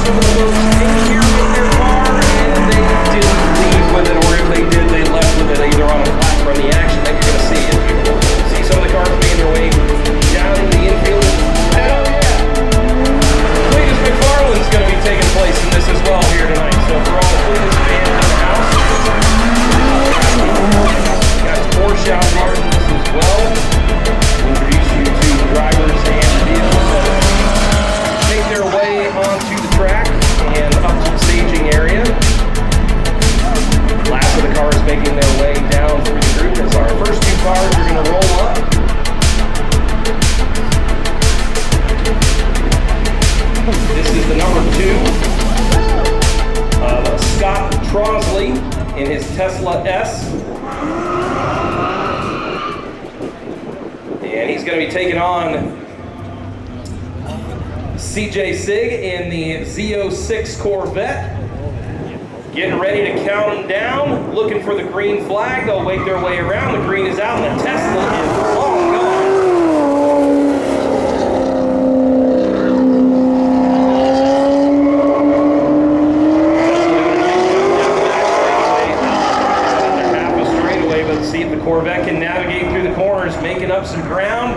some of the folks came here with their car and they didn't leave with it, or if they did, they left with it either on a flat or in the action that you're going to see. See some of the cars making their way down in the infield. Hell yeah! Cleetus McFarland's going to be taking place in this as well here tonight. So for all the Cletus fans in the house, got Porsche out here in this as well. We'll introduce you to the drivers and the vehicles that make their way onto the track and up to the staging area. Last of the cars making their way down through the group. As our first two cars are going to roll up. This is the number 2 of Scott Trosley in his Tesla S. And he's going to be taking on CJ Sig in the Z06 Corvette. Getting ready to count them down, looking for the green flag. They'll make their way around. The green is out, and the Tesla is long gone. Half a straightaway, but see if the Corvette can navigate through the corners, making up some ground.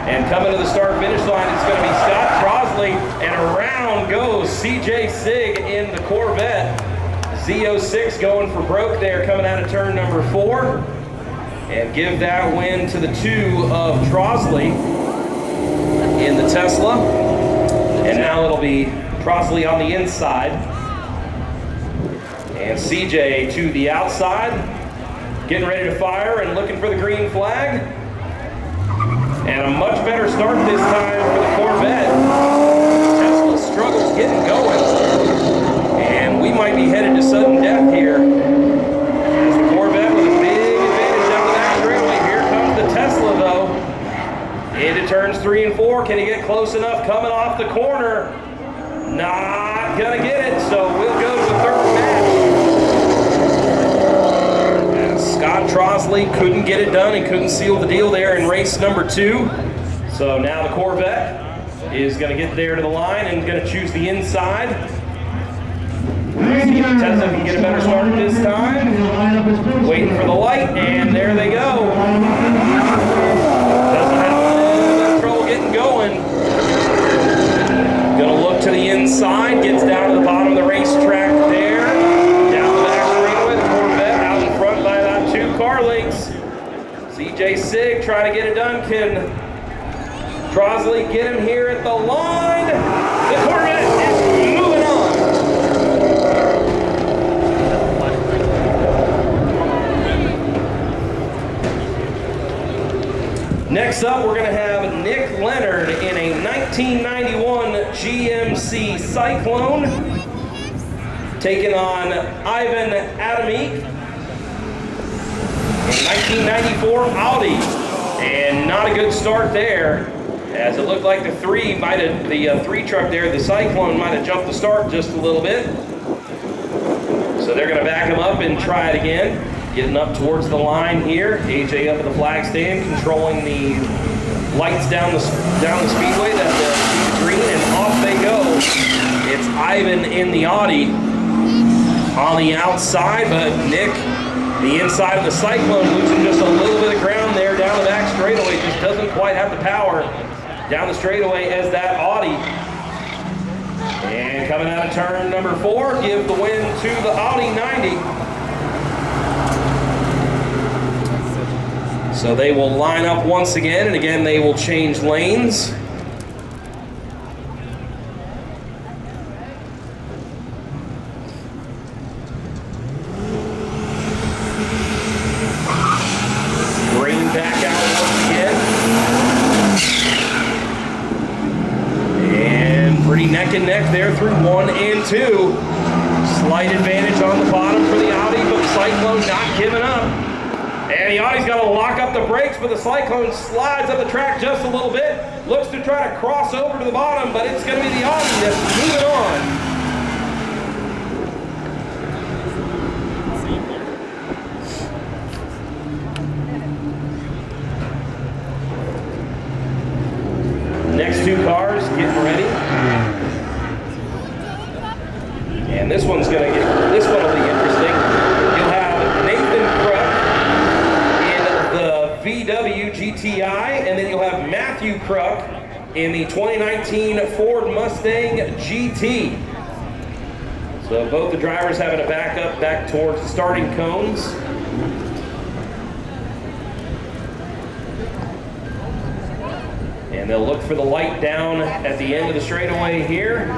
And coming to the start-finish line, it's going to be Scott Trosley, and around goes CJ Sig in the Corvette. Z06 going for broke there, coming out of turn number 4. And give that win to the 2 of Trosley in the Tesla. And now it'll be Trosley on the inside. And CJ to the outside. Getting ready to fire and looking for the green flag. And a much better start this time for the Corvette. Tesla struggles getting going. And we might be headed to sudden death here. As the Corvette with a big advantage down the back straightaway. Here comes the Tesla though. Into turns 3 and 4. Can he get close enough? Coming off the corner. Not gonna get it, so we'll go to the third match. And Scott Trosley couldn't get it done and couldn't seal the deal there in race number 2. So now the Corvette is gonna get there to the line and gonna choose the inside. See if Tesla can get a better start this time. Waiting for the light, and there they go. Doesn't have a little bit of trouble getting going. Gonna look to the inside, gets down to the bottom of the racetrack there. Down the back straightaway, the Corvette out in front by about 2 car lengths. CJ Sig trying to get it done. Can Trosley get him here at the line? The Corvette is moving on. Next up, we're going to have Nick Leonard in a 1991 GMC Cyclone, taking on Ivan Adamik in 1994 Audi. And not a good start there, as it looked like the 3 truck there, the Cyclone might have jumped the start just a little bit. So they're going to back him up and try it again. Getting up towards the line here. AJ up at the flag stand, controlling the lights down the speedway. That's the green, and off they go. It's Ivan in the Audi on the outside, but Nick, the inside of the Cyclone, losing just a little bit of ground there down the back straightaway. Just doesn't quite have the power down the straightaway as that Audi. And coming out of turn number 4, give the win to the Audi 90. So they will line up once again, and again they will change lanes. Green back out once again. And pretty neck and neck there through 1 and 2. Slight advantage on the bottom for the Audi, but the Cyclone not giving up. And the Audi's got to lock up the brakes, but the Cyclone slides up the track just a little bit. Looks to try to cross over to the bottom, but it's going to be the Audi that's moving on. Next 2 cars getting ready. one will be interesting. You'll have Nathan Kruk in the VW GTI, and then you'll have Matthew Kruk in the 2019 Ford Mustang GT. So both the drivers having to back up back towards the starting cones. And they'll look for the light down at the end of the straightaway here.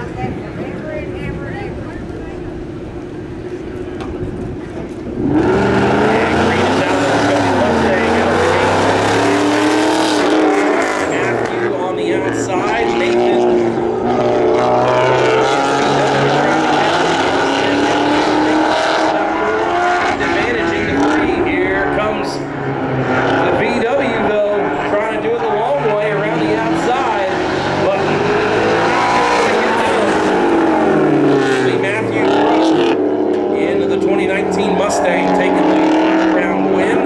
Mustang taking the round win,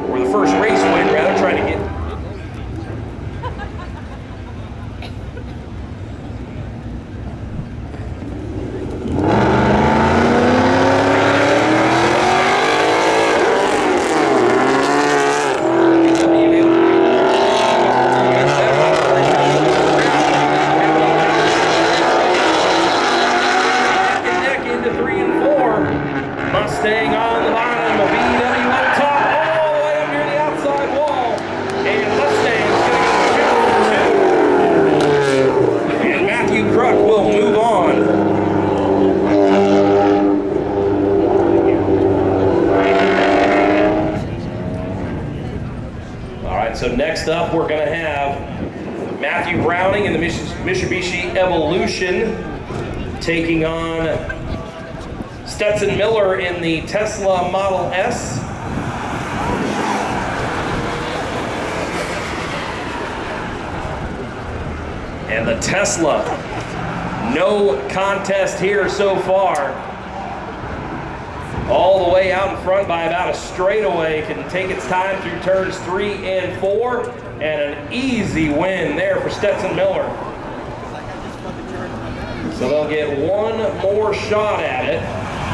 or the first race win, rather, trying to get. Mustang on the bottom, a VW on top, all the way up near the outside wall. And Mustang's going to go 2-2. And Matthew Kruk will move on. All right, so next up we're going to have Matthew Browning in the Mitsubishi Evolution taking on Stetson Miller in the Tesla Model S. And the Tesla, no contest here so far. All the way out in front by about a straightaway, can take its time through turns 3 and 4, and an easy win there for Stetson Miller. So they'll get one more shot at it.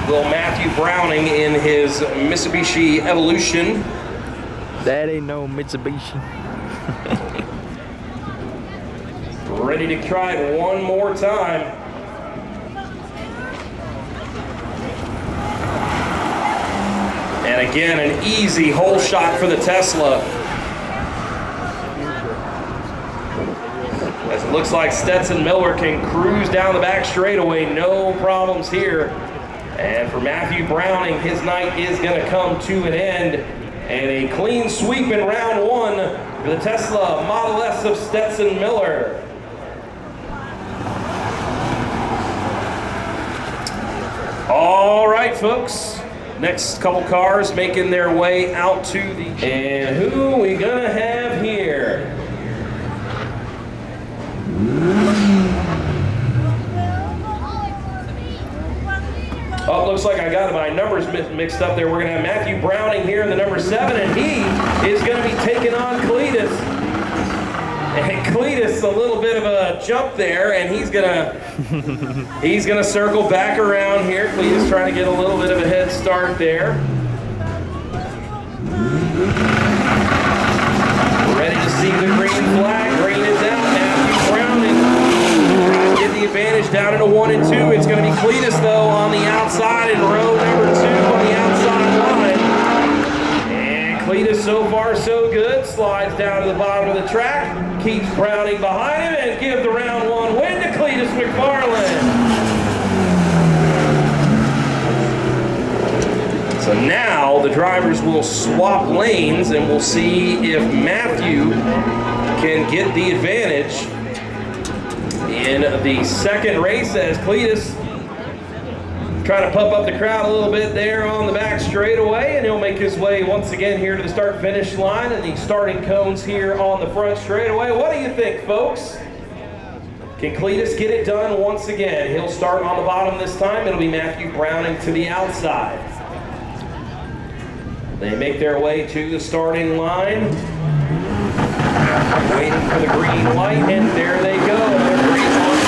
Will Matthew Browning in his Mitsubishi Evolution. That ain't no Mitsubishi. Ready to try it one more time. And again, an easy hole shot for the Tesla. As it looks like Stetson Miller can cruise down the back straightaway, no problems here. And for Matthew Browning, his night is going to come to an end. And a clean sweep in round 1 for the Tesla Model S of Stetson Miller. All right, folks. Next couple cars making their way out to the... And who we going to have here? Oh, looks like I got my numbers mixed up there. We're going to have Matthew Browning here in the number 7, and he is going to be taking on Cletus. And Cletus, a little bit of a jump there, and he's gonna circle back around here. Cletus trying to get a little bit of a head start there. Ready to see the green flag. Green is out. Matthew Browning trying to get the advantage down into 1 and 2. It's going to be Cletus though on the outside in row number 2 on the outside line. And Cletus, so far so good, slides down to the bottom of the track. Keeps Browning behind him and give the round 1 win to Cletus McFarland. So now the drivers will swap lanes and we'll see if Matthew can get the advantage in the second race as Cletus trying to pump up the crowd a little bit there on the back straightaway, and he'll make his way once again here to the start-finish line and the starting cones here on the front straightaway. What do you think, folks? Can Cletus get it done once again? He'll start on the bottom this time. It'll be Matthew Browning to the outside. They make their way to the starting line. Waiting for the green light, and there they go. Another green light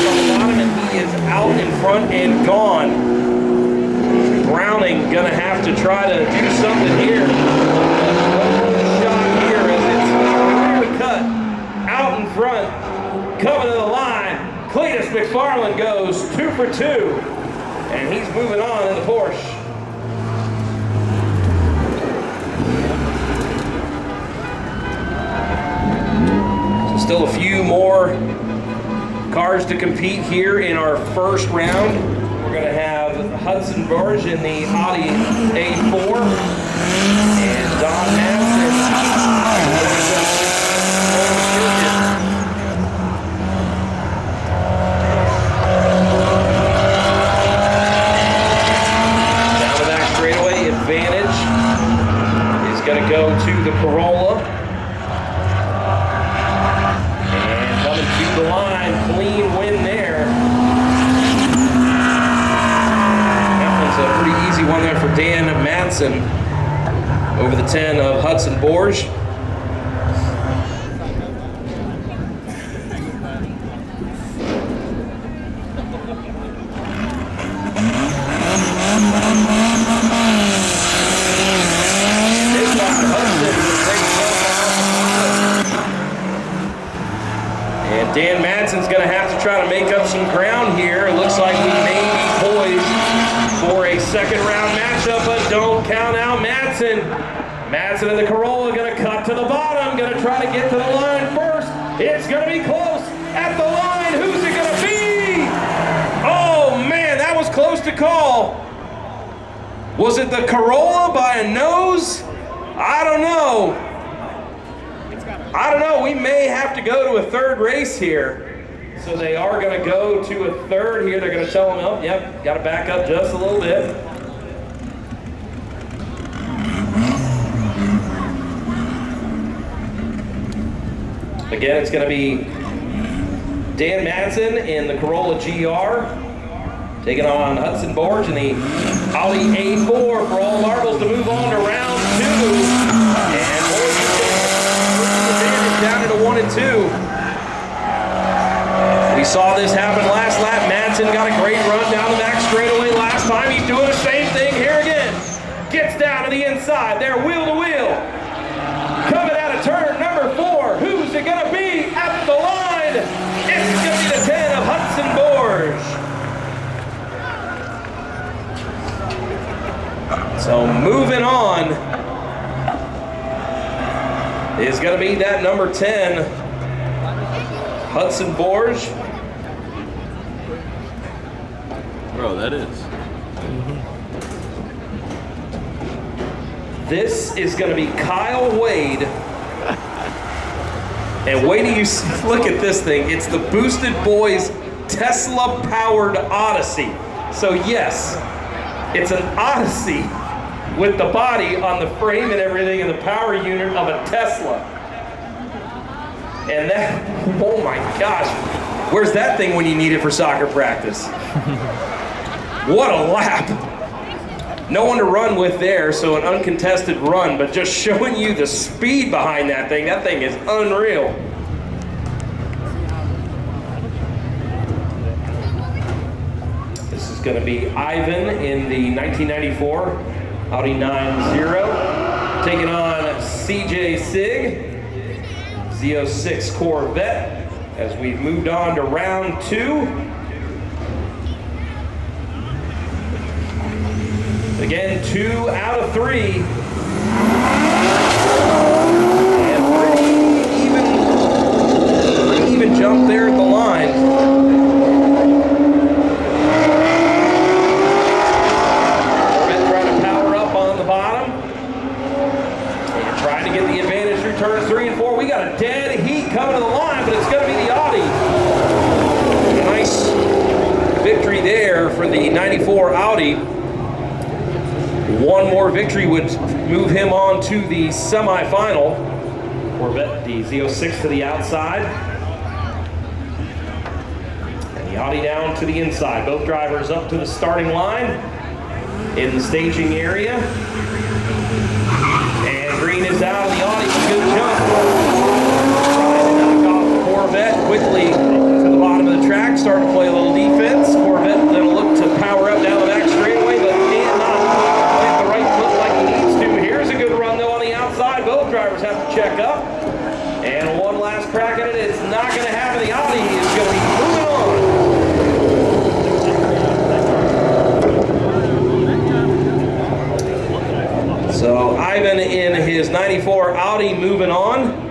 on the bottom, and he is out in front and gone. Browning gonna have to try to do something here. Shot here as it's clear cut out in front, coming to the line. Cleetus McFarland goes 2 for 2, and he's moving on in the Porsche. So still a few more cars to compete here in our first round. We're going to have Borge in the Audi A4 and Don Madsen. Down the back straightaway, advantage is going to go to the Corolla. And coming to the line, clean win there. A pretty easy one there for Dan Madsen over the 10 of Borge. And Dan Madsen's going to have to try to make up some ground here. It looks like we may be poised for a second round matchup, but don't count out Madsen. Madsen and the Corolla gonna cut to the bottom, gonna try to get to the line first. It's gonna be close at the line. Who's it gonna be? Oh man, that was close to call. Was it the Corolla by a nose? I don't know. We may have to go to a third race here. So they are going to go to a third here. They're going to tell them, oh, yep, got to back up just a little bit. Again, it's going to be Dan Madsen in the Corolla GR, taking on Borge in the Audi A4 for all marbles to move on to round 2. And Borge is down to 1 and 2. We saw this happen last lap. Madsen got a great run down the back straightaway last time. He's doing the same thing here again. Gets down to the inside. They're wheel to wheel. Coming out of turn number 4. Who's it going to be at the line? It's going to be the 10 of Borge. So moving on is going to be that number 10, Borge. Bro, that is. This is going to be Kyle Wade. And wait till you look at this thing. It's the boosted Boiz Tesla-powered Odyssey. So yes, it's an Odyssey with the body on the frame and everything and the power unit of a Tesla. And that, oh my gosh, where's that thing when you need it for soccer practice? What a lap. No one to run with there, so an uncontested run, but just showing you the speed behind that thing. That thing is unreal. This is going to be Ivan in the 1994 Audi 9-0, taking on CJ Sig, Z06 Corvette, as we've moved on to round 2. Again, 2 out of 3. And pretty even jump there at the line. Corvette trying to power up on the bottom. And trying to get the advantage through turns 3 and 4. We got a dead heat coming to the line, but it's going to be the Audi. Nice victory there for the 94 Audi. One more victory would move him on to the semifinal. Corvette, the Z06 to the outside. And the Audi down to the inside. Both drivers up to the starting line in the staging area. And green is out of the Audi. Good jump. Trying to knock off the Corvette quickly to the bottom of the track. Starting to play a little defense. Corvette check up. And one last crack at it. It's not going to happen. The Audi is going to be moving on. So Ivan in his 94 Audi moving on.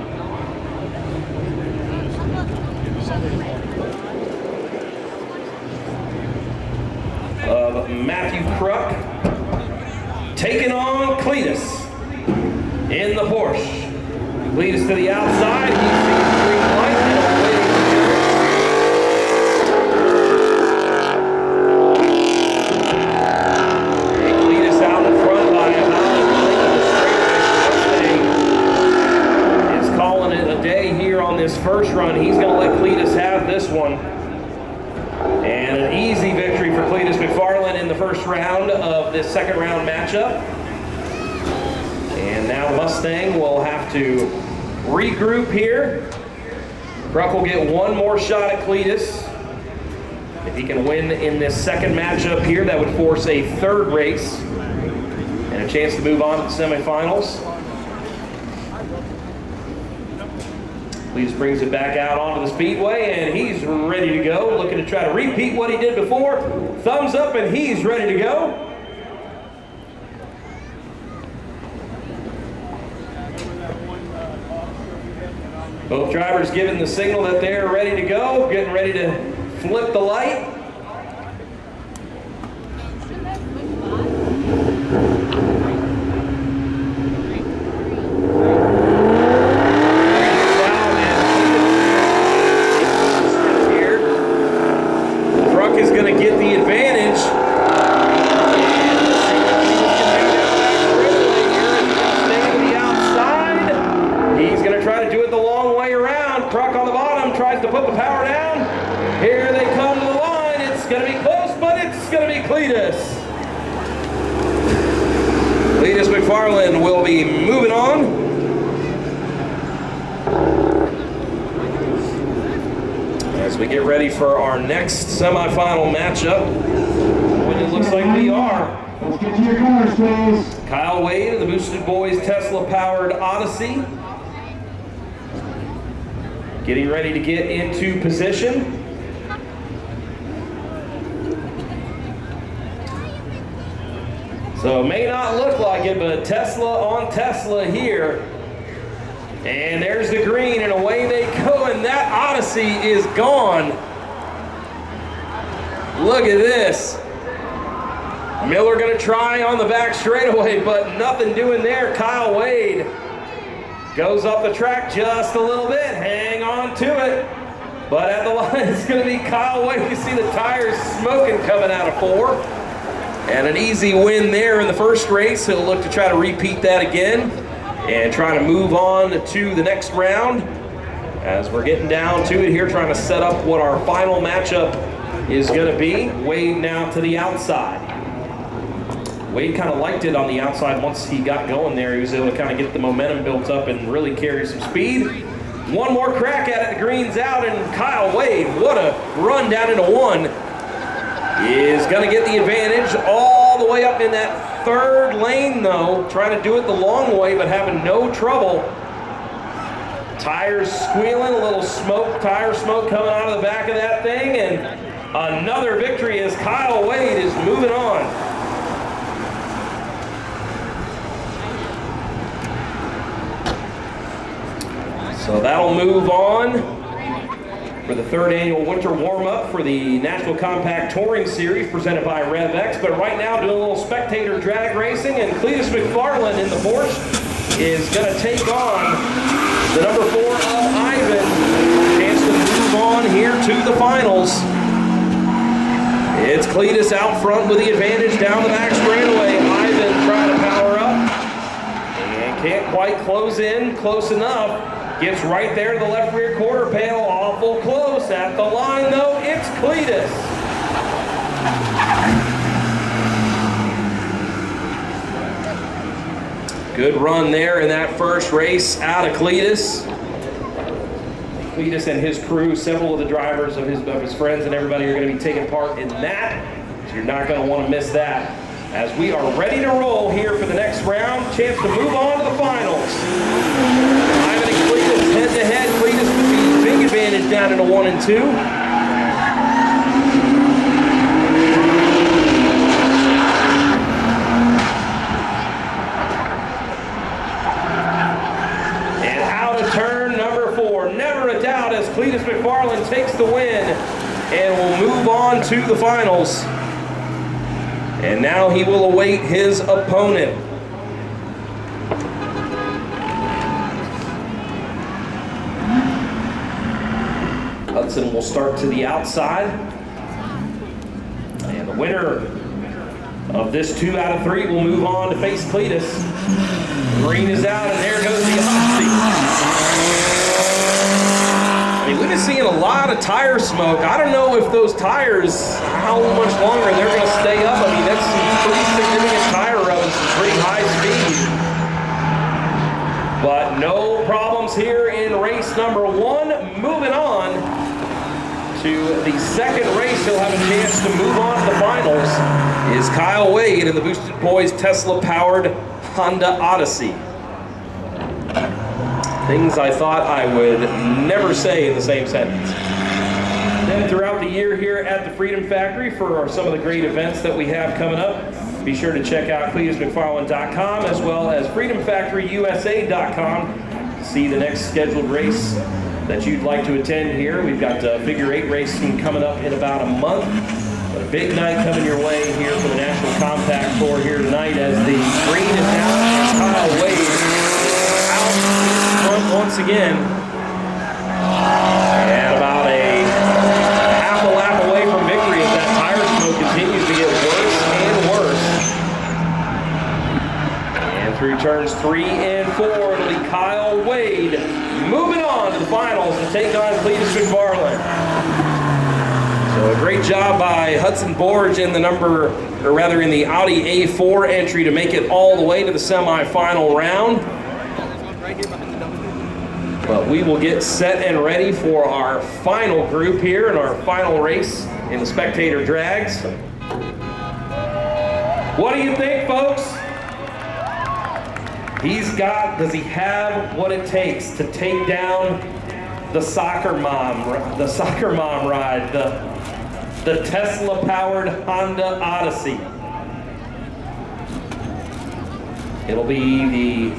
Matthew Truck taking on Cletus in the Porsche. Cletus to the outside. He sees green light and awaiting the Cletus out in front by a Mustang is calling it a day here on this first run. He's going to let Cletus have this one. And an easy victory for Cletus McFarland in the first round of this second round matchup. And now Mustang will have to regroup here. Truck will get one more shot at Cletus. If he can win in this second matchup here, that would force a third race and a chance to move on to the semifinals. Cletus brings it back out onto the speedway, and he's ready to go. Looking to try to repeat what he did before. Thumbs up, and he's ready to go. Both drivers giving the signal that they're ready to go, getting ready to flip the light. Cletus McFarland will be moving on. As we get ready for our next semifinal matchup, when it looks like we are. Let's get to your cars, please. Kyle Wade of the boosted Boiz Tesla-powered Odyssey. Getting ready to get into position. So it may not look like it, but Tesla on Tesla here. And there's the green, and away they go, and that Odyssey is gone. Look at this. Miller gonna try on the back straightaway, but nothing doing there. Kyle Wade goes up the track just a little bit, hang on to it. But at the line, it's gonna be Kyle Wade. You see the tires smoking coming out of 4. And an easy win there in the first race. He'll look to try to repeat that again and try to move on to the next round. As we're getting down to it here, trying to set up what our final matchup is going to be. Wade now to the outside. Wade kind of liked it on the outside once he got going there. He was able to kind of get the momentum built up and really carry some speed. One more crack at it, the green's out, and Kyle Wade, what a run down into 1. Is going to get the advantage all the way up in that third lane, though. Trying to do it the long way, but having no trouble. Tires squealing, a little smoke, tire smoke coming out of the back of that thing, and another victory as Kyle Wade is moving on. So that'll move on for the third annual Winter Warm-up for the National Compact Touring Series presented by Rednecks. But right now doing a little spectator drag racing, and Cletus McFarland in the Porsche is going to take on the number 4 of Ivan. Chance to move on here to the finals. It's Cletus out front with the advantage down the back straightaway. Ivan trying to power up and can't quite close in close enough. Gets right there to the left rear quarter panel, awful close. At the line though, it's Cletus. Good run there in that first race out of Cletus. Cletus and his crew, several of the drivers of his friends and everybody are going to be taking part in that. So you're not going to want to miss that. As we are ready to roll here for the next round, chance to move on to the finals. Cletus with the big advantage down into 1 and 2. And out of turn number 4. Never a doubt as Cletus McFarland takes the win and will move on to the finals. And now he will await his opponent. Hudson will start to the outside. And the winner of this 2 out of 3 will move on to face Cletus. Green is out, and there goes the Odyssey. I mean, we've been seeing a lot of tire smoke. I don't know if those tires, how much longer they're going to stay up. I mean, that's some pretty significant tire rub and some pretty high speed. But no problems here in race number 1. Moving on to the second race, he'll have a chance to move on to the finals, is Kyle Wade in the Boosted Boiz Tesla-powered Honda Odyssey. Things I thought I would never say in the same sentence. Then throughout the year here at the Freedom Factory for some of the great events that we have coming up, be sure to check out CletusMcFarland.com as well as FreedomFactoryUSA.com to see the next scheduled race that you'd like to attend here. We've got figure 8 racing coming up in about a month. But a big night coming your way here for the National Compact Tour here tonight as the green is out and Kyle Wade out in front once again. And about a half a lap away from victory as that tire smoke continues to get worse and worse. And through turns 3 and 4, it'll be Kyle Wade moving on to the finals to take on Cletus McFarland. So a great job by Hudson Borge in the in the Audi A4 entry to make it all the way to the semifinal round. But we will get set and ready for our final group here in our final race in the Spectator Drags. What do you think, folks? Does he have what it takes to take down the soccer mom ride, the Tesla-powered Honda Odyssey? It'll be the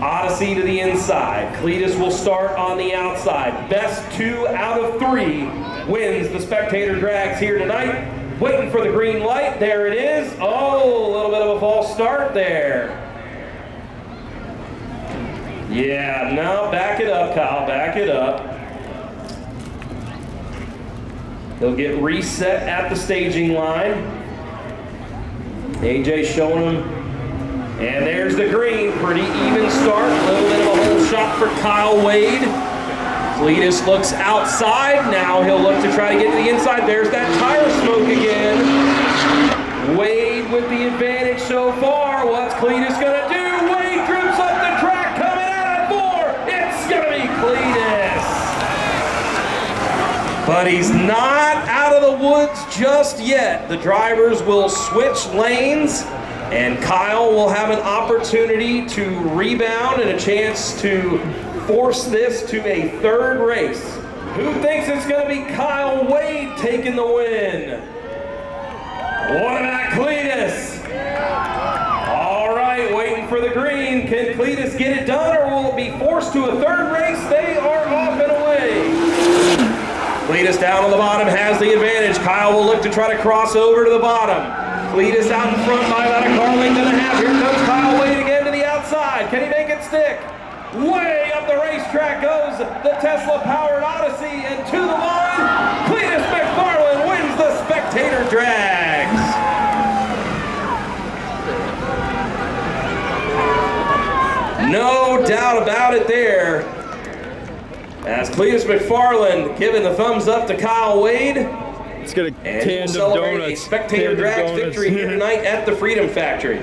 Odyssey to the inside. Cletus will start on the outside. Best 2 out of 3 wins the Spectator Drags here tonight. Waiting for the green light. There it is. Oh, a little bit of a false start there. Yeah, no, back it up, Kyle, back it up. He'll get reset at the staging line. AJ showing him. And there's the green, pretty even start. A little bit of a hole shot for Kyle Wade. Cletus looks outside. Now he'll look to try to get to the inside. There's that tire smoke again. Wade with the advantage so far. What's Cletus gonna do? Wade drifts up the track, coming out of 4. It's gonna be Cletus. But he's not out of the woods just yet. The drivers will switch lanes, and Kyle will have an opportunity to rebound and a chance to force this to a 3rd race. Who thinks it's going to be Kyle Wade taking the win? What about Cletus? All right, waiting for the green. Can Cletus get it done, or will it be forced to a 3rd race? They are off and away. Cletus down on the bottom has the advantage. Kyle will look to try to cross over to the bottom. Cletus out in front by about a car length and a half. Here comes Kyle Wade again to the outside. Can he make it stick? Way up the racetrack goes the Tesla-powered Odyssey, and to the line, Cletus McFarland wins the Spectator Drags. No doubt about it there. As Cletus McFarland giving the thumbs up to Kyle Wade. It's gonna and we'll celebrate a Spectator Drags victory here tonight at the Freedom Factory.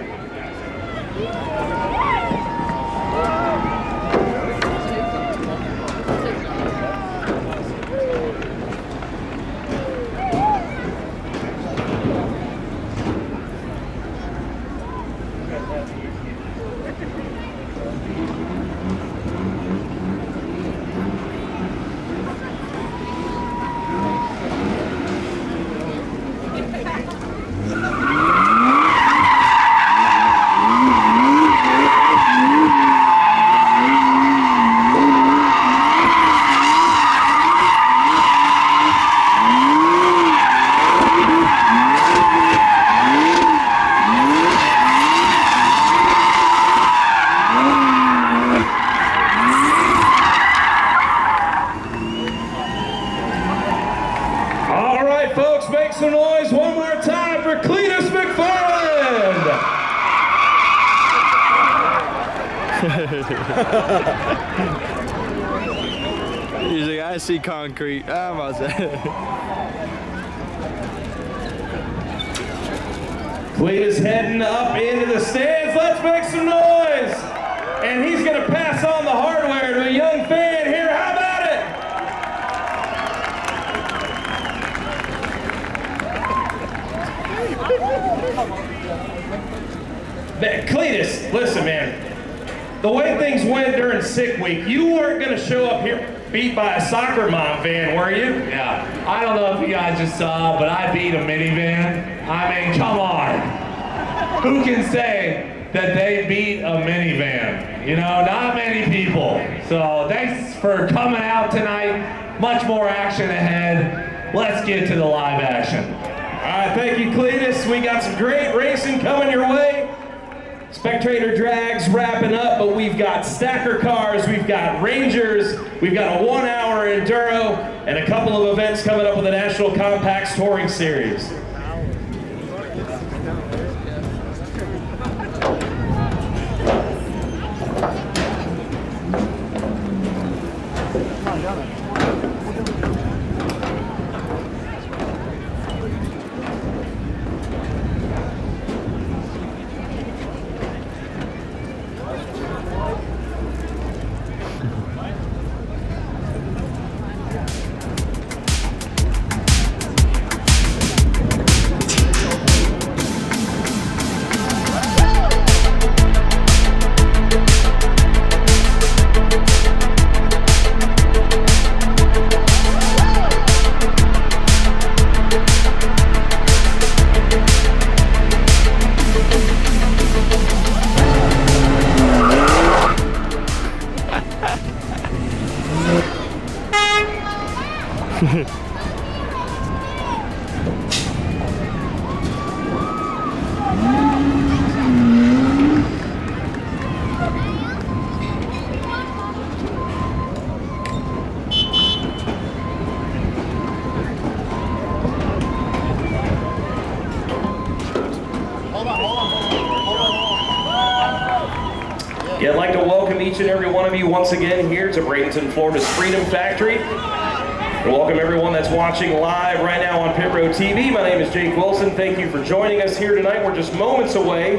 some noise one more time for Cleetus McFarland. He's like, I see concrete. I'm about to say. Cletus heading up into the stands. Let's make some noise. And he's going to pass on the hardware to a young fan here. How about it? Man, Cletus, listen, man. The way things went during sick week, you weren't going to show up here beat by a soccer mom van, were you? Yeah. I don't know if you guys just saw, but I beat a minivan. I mean, come on. Who can say that they beat a minivan? You know, not many people. So thanks for coming out tonight. Much more action ahead. Let's get to the live action. All right, thank you, Cletus. We got some great racing coming your way. Spectator Drags wrapping up, but we've got stacker cars, we've got Rangers, we've got a 1-hour enduro, and a couple of events coming up with the National Compacts Touring Series. Yeah, I'd like to welcome each and every one of you once again here to Bradenton Florida's Freedom Factory. And welcome everyone that's watching live right now on Pit Road TV. My name is Jake Wilson. Thank you for joining us here tonight. We're just moments away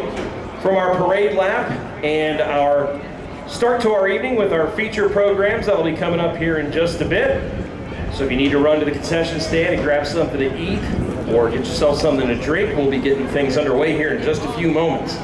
from our parade lap and our start to our evening with our feature programs that'll be coming up here in just a bit. So if you need to run to the concession stand and grab something to eat or get yourself something to drink, we'll be getting things underway here in just a few moments.